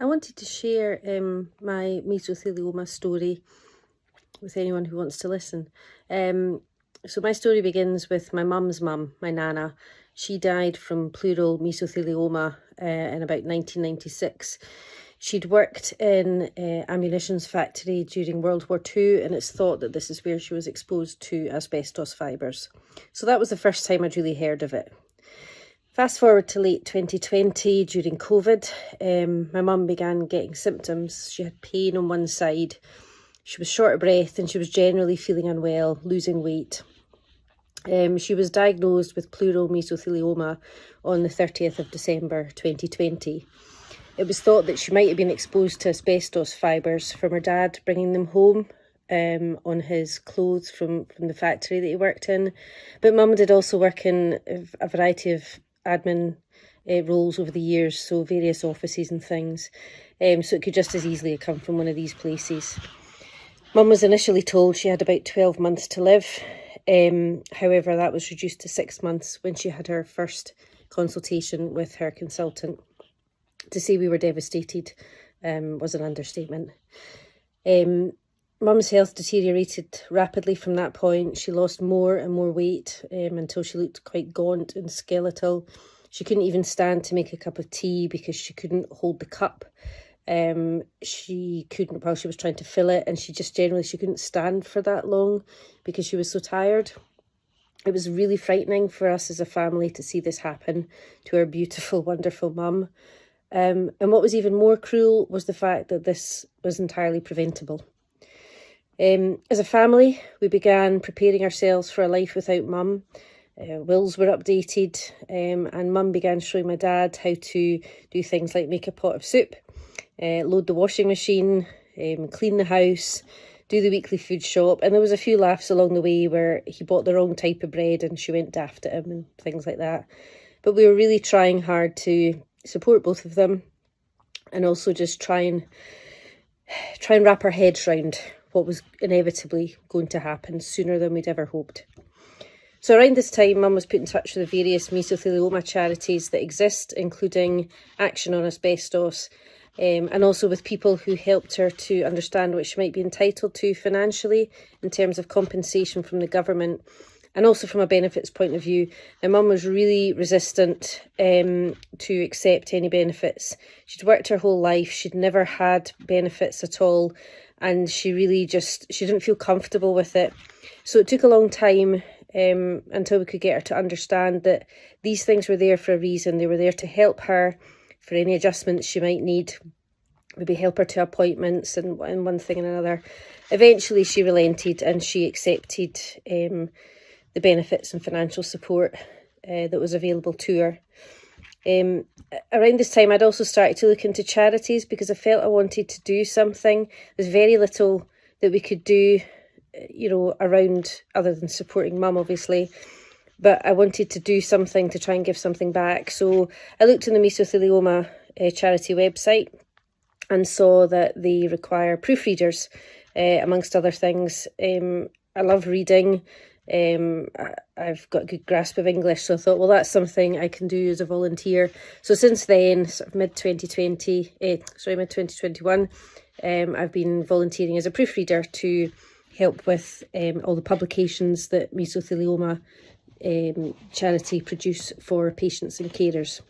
I wanted to share my mesothelioma story with anyone who wants to listen. So my story begins with my mum's mum, my nana. She died from pleural mesothelioma in about 1996. She'd worked in a munitions factory during World War II, and it's thought that this is where she was exposed to asbestos fibres. So that was the first time I'd really heard of it. Fast forward to late 2020, during COVID, my mum began getting symptoms. She had pain on one side, she was short of breath, and she was generally feeling unwell, losing weight. She was diagnosed with pleural mesothelioma on the 30th of December 2020. It was thought that she might have been exposed to asbestos fibres from her dad bringing them home on his clothes from the factory that he worked in. But mum did also work in a variety of admin roles over the years, so various offices and things. So it could just as easily have come from one of these places. Mum was initially told she had about 12 months to live. However, that was reduced to 6 months when she had her first consultation with her consultant. To say we were devastated was an understatement. Mum's health deteriorated rapidly from that point. She lost more and more weight until she looked quite gaunt and skeletal. She couldn't even stand to make a cup of tea because she couldn't hold the cup. She couldn't, while she was trying to fill it, and she couldn't stand for that long because she was so tired. It was really frightening for us as a family to see this happen to our beautiful, wonderful mum. And what was even more cruel was the fact that this was entirely preventable. As a family, we began preparing ourselves for a life without mum. Wills were updated, and mum began showing my dad how to do things like make a pot of soup, load the washing machine, clean the house, do the weekly food shop. And there was a few laughs along the way where he bought the wrong type of bread and she went daft at him and things like that. But we were really trying hard to support both of them, and also just try and wrap our heads around what was inevitably going to happen sooner than we'd ever hoped. So around this time, mum was put in touch with the various mesothelioma charities that exist, including Action on Asbestos, and also with people who helped her to understand what she might be entitled to financially in terms of compensation from the government, and also from a benefits point of view. And mum was really resistant to accept any benefits. She'd worked her whole life, she'd never had benefits at all, and she didn't feel comfortable with it. So it took a long time until we could get her to understand that these things were there for a reason. They were there to help her for any adjustments she might need, maybe help her to appointments and one thing and another. Eventually she relented and she accepted the benefits and financial support that was available to her. Around this time, I'd also started to look into charities because I felt I wanted to do something. There's very little that we could do, around other than supporting mum, obviously. But I wanted to do something to try and give something back. So I looked in the Mesothelioma charity website and saw that they require proofreaders, amongst other things. I love reading. I've got a good grasp of English, so I thought, well, that's something I can do as a volunteer. So since then, sort of mid-2021, I've been volunteering as a proofreader to help with all the publications that Mesothelioma charity produce for patients and carers.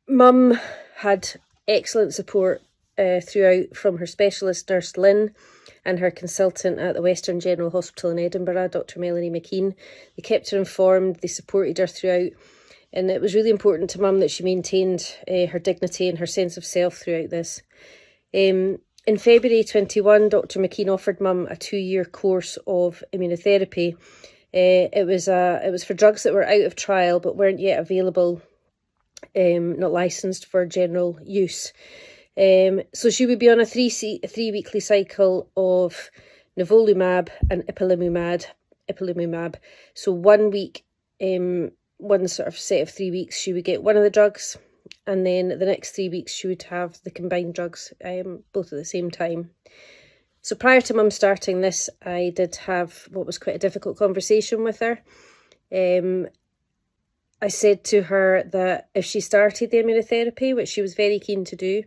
Mum had excellent support throughout from her specialist nurse Lynn and her consultant at the Western General Hospital in Edinburgh, Dr. Melanie McKean. They kept her informed, they supported her throughout, and it was really important to mum that she maintained her dignity and her sense of self throughout this. In February 21, Dr. McKean offered mum a 2-year course of immunotherapy. It was for drugs that were out of trial but weren't yet available, not licensed for general use. So she would be on a three-weekly cycle of nivolumab and ipilimumab. So 1 week, one sort of set of 3 weeks, she would get one of the drugs, and then the next 3 weeks she would have the combined drugs, both at the same time. So prior to mum starting this, I did have what was quite a difficult conversation with her. I said to her that if she started the immunotherapy, which she was very keen to do,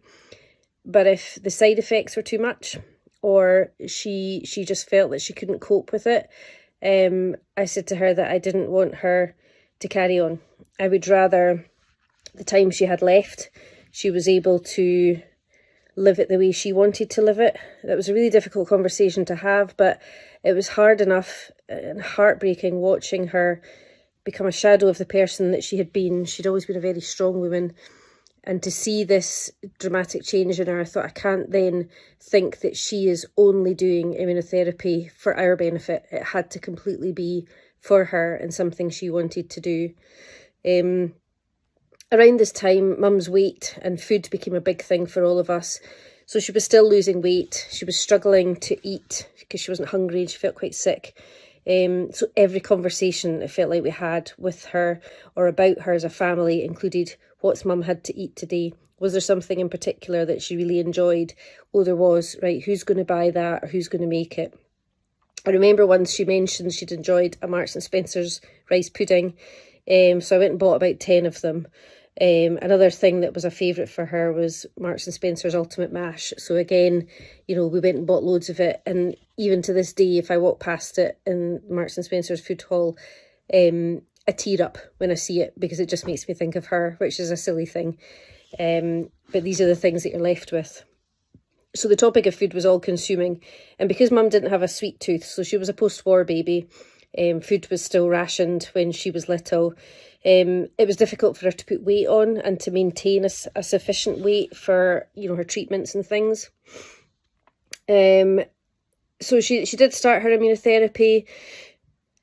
but if the side effects were too much, or she just felt that she couldn't cope with it, I said to her that I didn't want her to carry on. I would rather the time she had left, she was able to live it the way she wanted to live it. That was a really difficult conversation to have, but it was hard enough and heartbreaking watching her become a shadow of the person that she had been. She'd always been a very strong woman. And to see this dramatic change in her, I thought, I can't then think that she is only doing immunotherapy for our benefit. It had to completely be for her and something she wanted to do. Around this time, Mum's weight and food became a big thing for all of us. So she was still losing weight. She was struggling to eat because she wasn't hungry and she felt quite sick. So every conversation it felt like we had with her or about her as a family included, what's Mum had to eat today? Was there something in particular that she really enjoyed? Oh, there was. Right, who's going to buy that or who's going to make it? I remember once she mentioned she'd enjoyed a Marks and Spencer's rice pudding. So I went and bought about 10 of them. Another thing that was a favourite for her was Marks and Spencer's Ultimate Mash. So again, we went and bought loads of it. And even to this day, if I walk past it in Marks and Spencer's food hall, I tear up when I see it because it just makes me think of her, which is a silly thing. But these are the things that you're left with. So the topic of food was all consuming. And because Mum didn't have a sweet tooth, so she was a post-war baby, food was still rationed when she was little. It was difficult for her to put weight on and to maintain a sufficient weight for, her treatments and things. So she did start her immunotherapy.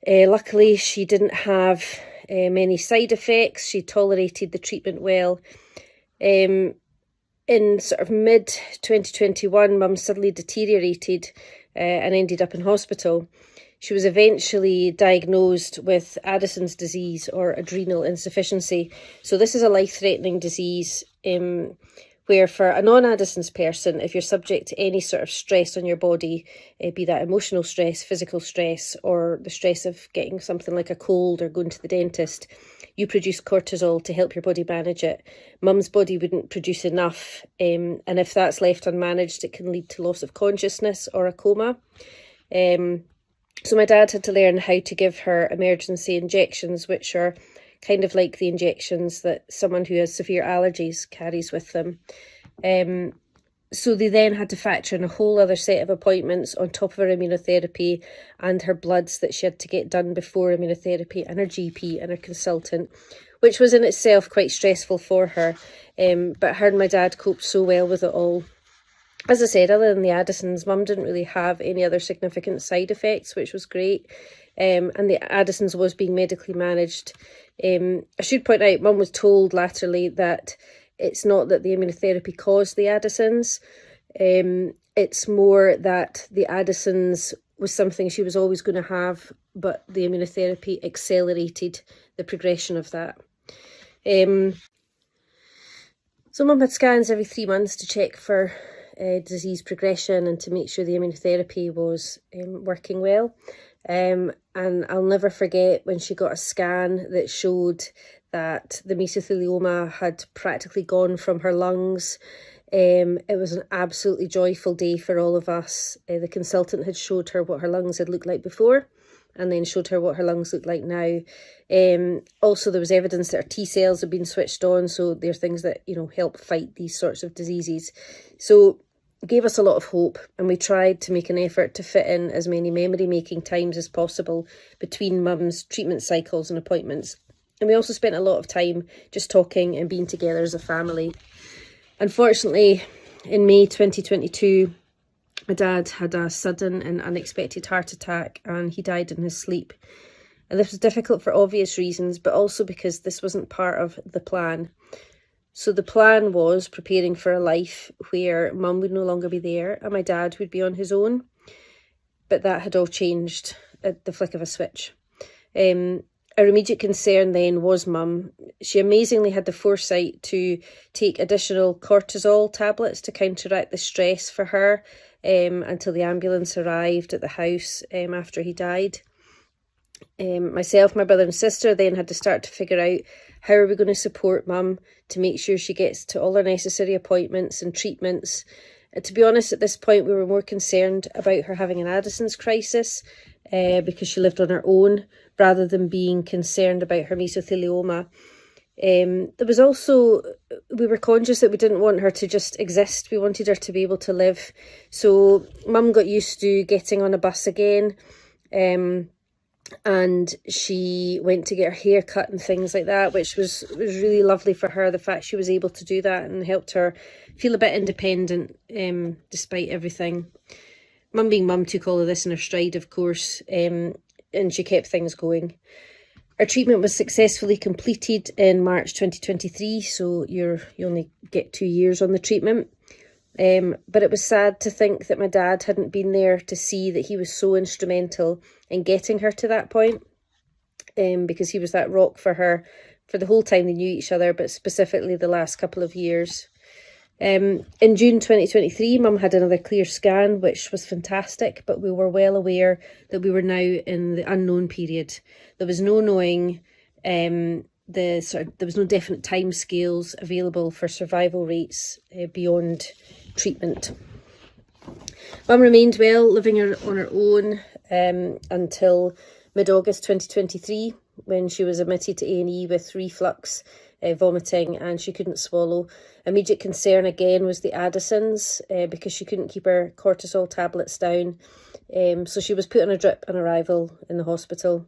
Luckily, she didn't have many side effects. She tolerated the treatment well. In sort of mid-2021, Mum suddenly deteriorated and ended up in hospital. She was eventually diagnosed with Addison's disease or adrenal insufficiency. So this is a life-threatening disease where for a non-Addison's person, if you're subject to any sort of stress on your body, be that emotional stress, physical stress, or the stress of getting something like a cold or going to the dentist, you produce cortisol to help your body manage it. Mum's body wouldn't produce enough, and if that's left unmanaged, it can lead to loss of consciousness or a coma. So my dad had to learn how to give her emergency injections, which are kind of like the injections that someone who has severe allergies carries with them. So they then had to factor in a whole other set of appointments on top of her immunotherapy and her bloods that she had to get done before immunotherapy, and her GP and her consultant, which was in itself quite stressful for her. But her and my dad coped so well with it all. As I said, other than the Addisons, Mum didn't really have any other significant side effects, which was great. And the Addisons was being medically managed. I should point out, Mum was told latterly that it's not that the immunotherapy caused the Addisons. It's more that the Addisons was something she was always going to have, but the immunotherapy accelerated the progression of that. So Mum had scans every 3 months to check for disease progression and to make sure the immunotherapy was working well. And I'll never forget when she got a scan that showed that the mesothelioma had practically gone from her lungs. It was an absolutely joyful day for all of us. The consultant had showed her what her lungs had looked like before and then showed her what her lungs looked like now. Also, there was evidence that her T cells had been switched on, so they're things that, help fight these sorts of diseases. So it gave us a lot of hope, and we tried to make an effort to fit in as many memory-making times as possible between Mum's treatment cycles and appointments. And we also spent a lot of time just talking and being together as a family. Unfortunately, in May 2022, my dad had a sudden and unexpected heart attack, and he died in his sleep. And this was difficult for obvious reasons, but also because this wasn't part of the plan. So the plan was preparing for a life where Mum would no longer be there and my dad would be on his own. But that had all changed at the flick of a switch. Our immediate concern then was Mum. She amazingly had the foresight to take additional cortisol tablets to counteract the stress for her until the ambulance arrived at the house after he died. Myself, my brother and sister then had to start to figure out How are we going to support Mum to make sure she gets to all her necessary appointments and treatments? To be honest, at this point, we were more concerned about her having an Addison's crisis because she lived on her own, rather than being concerned about her mesothelioma. There was also, we were conscious that we didn't want her to just exist. We wanted her to be able to live. So Mum got used to getting on a bus again, and she went to get her hair cut and things like that, which was really lovely for her, the fact she was able to do that, and helped her feel a bit independent despite everything. Mum being mum took all of this in her stride, of course, and she kept things going. Our treatment was successfully completed in March 2023, so you only get 2 years on the treatment. But it was sad to think that my dad hadn't been there to see that he was so instrumental in getting her to that point, because he was that rock for her for the whole time they knew each other, but specifically the last couple of years. In June 2023, Mum had another clear scan, which was fantastic, but we were well aware that we were now in the unknown period. There was no knowing, there was no definite timescales available for survival rates beyond treatment. Mum remained well, living on her own until mid-August 2023, when she was admitted to A&E with reflux, vomiting, and she couldn't swallow. Immediate concern again was the Addison's, because she couldn't keep her cortisol tablets down. So she was put on a drip on arrival in the hospital.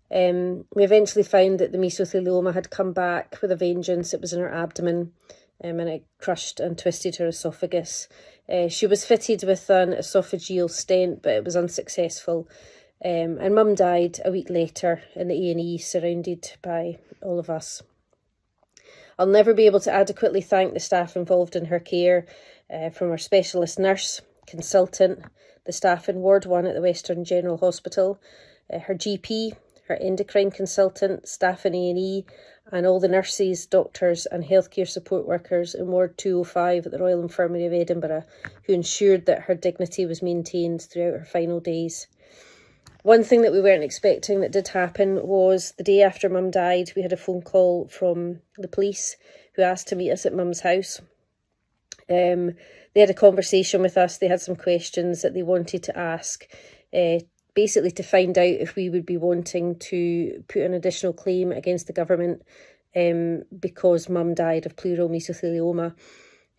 We eventually found that the mesothelioma had come back with a vengeance. It was in her abdomen, and it crushed and twisted her esophagus. She was fitted with an esophageal stent, but it was unsuccessful. And Mum died a week later in the A&E, surrounded by all of us. I'll never be able to adequately thank the staff involved in her care, from our specialist nurse, consultant, the staff in Ward 1 at the Western General Hospital, her GP, her endocrine consultant, staff in A&E, and all the nurses, doctors and healthcare support workers in Ward 205 at the Royal Infirmary of Edinburgh, who ensured that her dignity was maintained throughout her final days. One thing that we weren't expecting that did happen was the day after Mum died, we had a phone call from the police who asked to meet us at Mum's house. They had a conversation with us. They had some questions that they wanted to ask, basically to find out if we would be wanting to put an additional claim against the government because Mum died of pleural mesothelioma.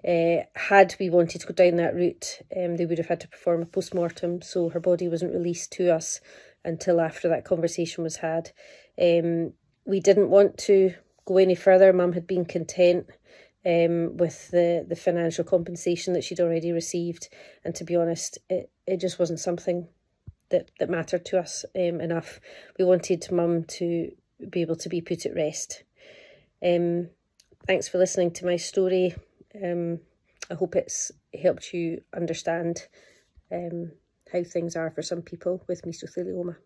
Had we wanted to go down that route, they would have had to perform a post-mortem, so her body wasn't released to us until after that conversation was had. We didn't want to go any further. Mum had been content with the financial compensation that she'd already received, and to be honest, it just wasn't something that mattered to us enough. We wanted Mum to be able to be put at rest. Thanks for listening to my story. I hope it's helped you understand how things are for some people with mesothelioma.